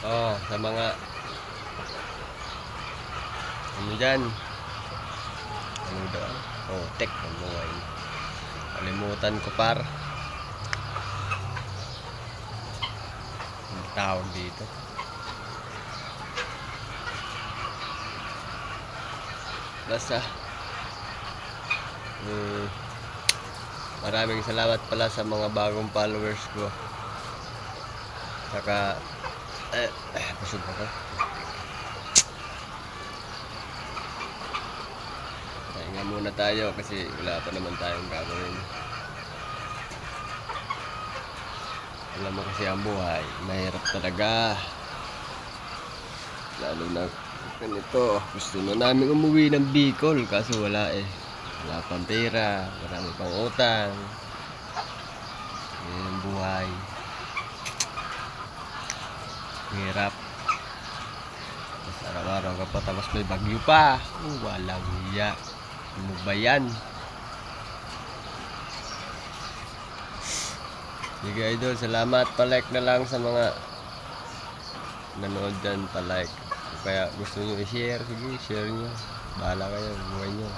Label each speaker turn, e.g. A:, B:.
A: Oh, sa mga ano dyan, ano daw, oh, tek, ano nga yun, kalimutan ko par, ang tawag dito. Basta maraming salamat pala sa mga bagong followers ko. Saka busog ako. Pahinga muna tayo kasi wala pa naman tayong gagawin. Alam mo kasi ang buhay, mahirap talaga. Lalo na ganito, gusto na namin umuwi ng Bicol kaso wala eh. Wala pang pera, marami pang utang. Yan ang buhay. Hirap. Tapos araw-araw ka pa, tapos may bagyo pa. Walang hiya. Ano ba yan? Sige idol, salamat. Pa-like na lang sa mga nanood dyan, pa-like. Kaya gusto nyo i-share, sige, share nyo. Bahala kayo, buhay nyo.